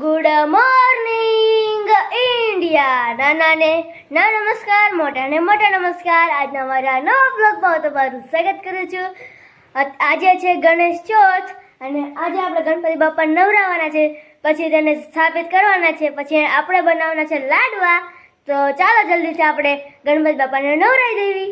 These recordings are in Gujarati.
Good morning India. નાનાને ના નમસ્કાર, મોટાને મોટા નમસ્કાર. આજના મારા નવા બ્લોગમાં તમારું સ્વાગત કરું છું. આજે છે ગણેશ ચોથ અને આજે આપણે ગણપતિ બાપા નવરાવવાના છે, પછી તેને સ્થાપિત કરવાના છે, પછી આપણે બનાવવાના છે લાડવા. તો ચાલો જલ્દીથી આપણે ગણપતિ બાપાને નવરાવી દેવી.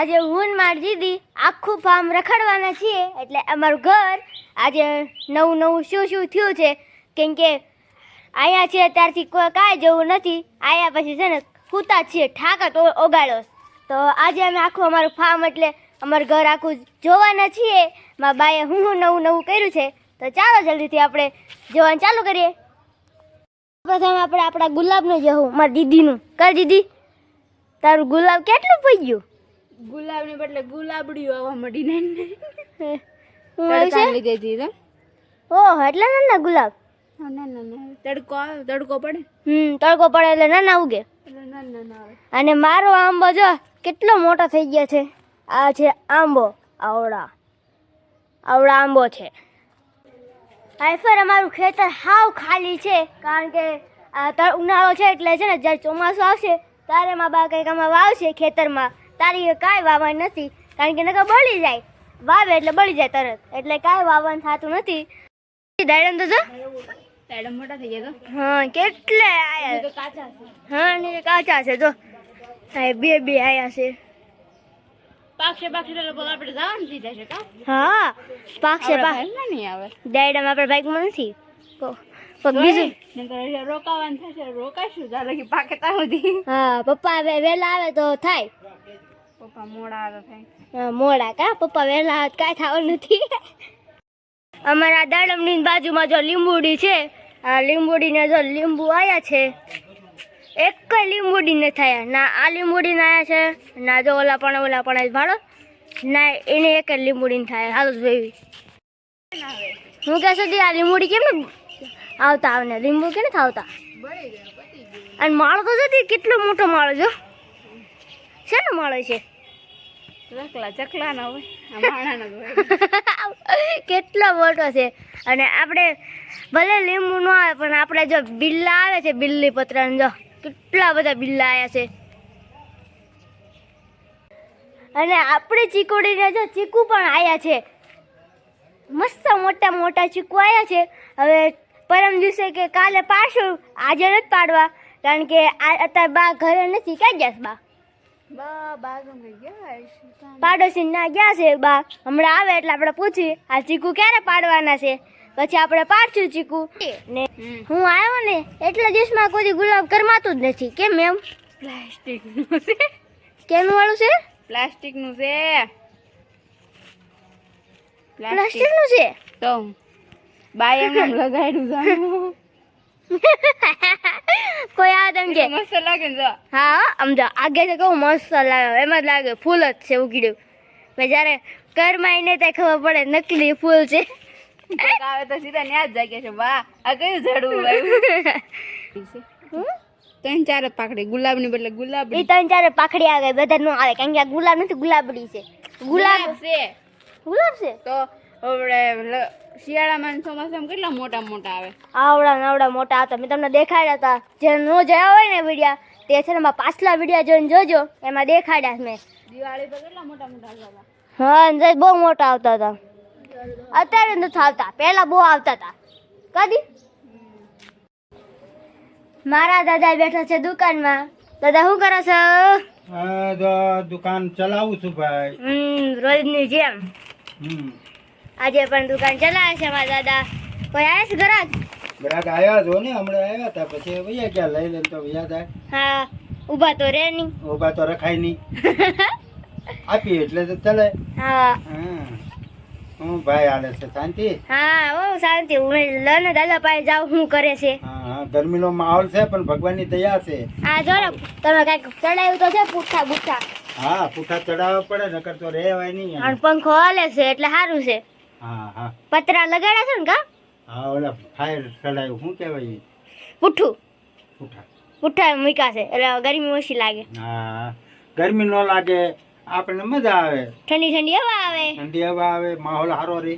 આજે હું ને મારી દીદી આખું ફાર્મ રખડવાના છીએ, એટલે અમારું ઘર આજે નવું નવું શું શું થયું છે. કેમ કે અહીંયા છીએ ત્યારથી કોઈ કાંઈ જવું નથી, અહીંયા પછી છે ને સૂતા છીએ, ઠાકા તો ઓગાળો. તો આજે અમે આખું અમારું ફાર્મ એટલે અમારું ઘર આખું જોવાના છીએ. મારા બાએ હું નવું નવું કર્યું છે. તો ચાલો જલ્દીથી આપણે જોવાનું ચાલુ કરીએ. પ્રથમ આપણે આપણા ગુલાબનું જોવું, મારી દીદીનું. કર દીદી, તારું ગુલાબ કેટલું પડી ગયું? ગુલાબ ને બદલે ગુલાબડીઓ આવવા મળી ને લીધે હતી. ઓહ, એટલે નાના ગુલાબ. તડકો પડે. તડકો પડે એટલે નાના ઉગે. અને મારો આંબો જો કેટલો મોટો થઈ ગયો છે. આ છે આંબો, આવડા આંબો છે. આઈફર અમારું ખેતર હાવ ખાલી છે, કારણ કે ઉનાળો છે એટલે છે ને જ્યારે ચોમાસું આવશે ત્યારે મા બા કંઈક આમાં વાવશે ખેતરમાં. તારી કાંઈ વાવવાનું નથી, કારણ કે નકર બળી જાય. વાવે એટલે બળી જાય તરત, એટલે કાંઈ વાવવાનું થતું નથી. દાડમ તો જો દાડમ મોટા થઈ ગયા. હા, કેટલે આયા. હા, ને કાચા છે જો, બે આયા છે. પાકશે આપણે જવાનું થઈ જશે કા. હા, પાકશે નહીં આવે. દાડમ આપણે બાઈકમાં નથી. બીજું રોકાવાનું થશે, રોકાશું તારે પાકે ત્યાં સુધી. હા, પપ્પા હવે વહેલા આવે તો થાય. પપ્પા મોડા આવે થાય. મોડા કા પપ્પા વહેલા આવત કાંઈ થવાનું નથી. અમારા દાડમની બાજુમાં જો લીંબુડી છે, આ લીંબુડીને જો લીંબુ આવ્યા છે, એક લીંબુડી ને થયા ના, આ લીંબુડી ને આવ્યા છે ના, જો ઓલા પણ ભાડો ના, એને એક જ લીંબુડી ને થાય. હાલો જોઈ હું ક્યાં સુધી આ લીંબુડી કેમ ને આવતા આવને લીંબુ કે નથી આવતા. અને માળો તો જતી કેટલો મોટો માળો જો, શેનો માળો છે? ચકલા ના હોય, માણાનો જ હોય. કેટલો મોટો છે. અને આપણે ભલે લીંબુ ન આવે પણ આપણે જો બિલ્લા આવે છે, બિલ્લી પત્ર જો કેટલા બધા બિલ્લા આવ્યા છે. અને આપણે ચીકુડીને જો ચીકુ પણ આવ્યા છે, મસ્ત મોટા મોટા ચીકુ આવ્યા છે. હવે પરમ દિવસે કે કાલે પાડશું, આજે નથી પાડવા કારણ કે અત્યારે બા ઘરે નથી. ક્યાં ગયા છે બા? પાડોશી ના ગયા છે બા. હમણાં આવે એટલે આપણે પૂછી આ ચીકુ ક્યારે પાડવાના છે, પછી આપણે પાડશું ચીકુ. ને હું આવ્યો ને એટલા દિવસમાં કોઈ ગુલાબ કરમાતું જ નથી. કેમ એમ? પ્લાસ્ટિક નું છે. કેનું વાળું છે? પ્લાસ્ટિક નું છે. પ્લાસ્ટિક નું છે તો બાય એમ લગાડ્યું જાણું. કોઈ આ તેમ કે મસ્ત લાગે ને જો. હા સમજો આગે છે કહું મસ્ત લાગે, એમ જ લાગે ફૂલ જ છે ઉગડ્યું. મેં જ્યારે ઘરમાં આવીને ત્યાં ખબર પડે નકલી ફૂલ છે. આવે તો સીધા ન્યા જ જાગે છે. વાહ આ કયું ઝાડવું આવ્યું. ત્રણ ચાર જ પાકડી ગુલાબ ની બદલે ગુલાબ. એ ત્રણ ચાર પાખડી આવે, બધા નો આવે કારણ કે આ ગુલાબ નથી, ગુલાબડી છે. ગુલાબ છે. ગુલાબ છે તો આપણે શિયાળામાં ચોમાસામાં કેટલા મોટા મોટા આવે. આવડા મોટા હતા. મેં તમને દેખાડ્યા હતા. જે નો જોયા હોય ને વિડીયા તે છે ને મારા પાછલા વિડીયા જોઈને જોજો, એમાં દેખાડ્યા મેં. દિવાળી પર કેટલા મોટા મોટા આવતા. હા ને બહુ મોટા આવતા હતા. અત્યારે નથી આવતા, પહેલા બહુ આવતા હતા. કદી મારા દાદા બેઠા છે દુકાનમાં. દાદા શું કરો છો? દુકાન ચલાવું છું ભાઈ. રોજની જેમ આજે પણ દુકાન ચલાવે છે મારા દાદા. કોઈ આવે છે ગ્રાહક? ગ્રાહક આવ્યા છો ને, હમણાં આવ્યા હતા, પછી વૈયા ગયા લઈ લે તો વૈયા થાય. હા ઊભા તો રે નહીં, ઉભા તો રખાય નહીં. આપી એટલે તો ચાલે. હા હું ભાઈ હાલે છે શાંતિ? હા બહુ શાંતિ. હું લને દાદા પાસે જાઉં શું કરે છે. હા ગરમીનો માહોલ છે પણ ભગવાનની દયા છે. આ જો ને તમે કઈક ચડાવ્યું તો છે પૂઠા બુઠા. હા પૂઠા ચડાવવા પડે નકર તો રહેવાય નહીં. અને પંખો હાલે છે એટલે સારું છે. હા હા પતરા લગાડ્યા છે ને કા? હા ઓલા ફાયર ચડાવ્યું શું કહેવાય? પૂઠું પૂઠા પૂઠા મૂક્યા છે એટલે ગરમી ઓછી લાગે. હા ગરમી ન લાગે, આપણને મજા આવે, ઠંડી ઠંડી હવા આવે, ઠંડી હવા આવે, માહોલ સારો રહે.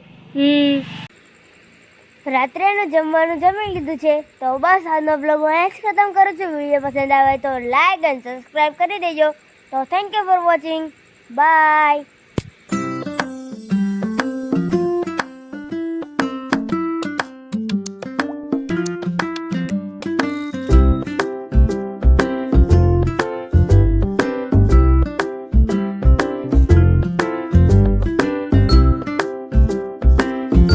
રાત્રેનું જમવાનું જમી લીધું છે તો બસ આજનો બ્લોગ હું અહીં જ ખતમ કરું છું. વિડીયો પસંદ આવે તો લાઈક અને સબસ્ક્રાઈબ કરી દેજો. તો thank you for watching. By.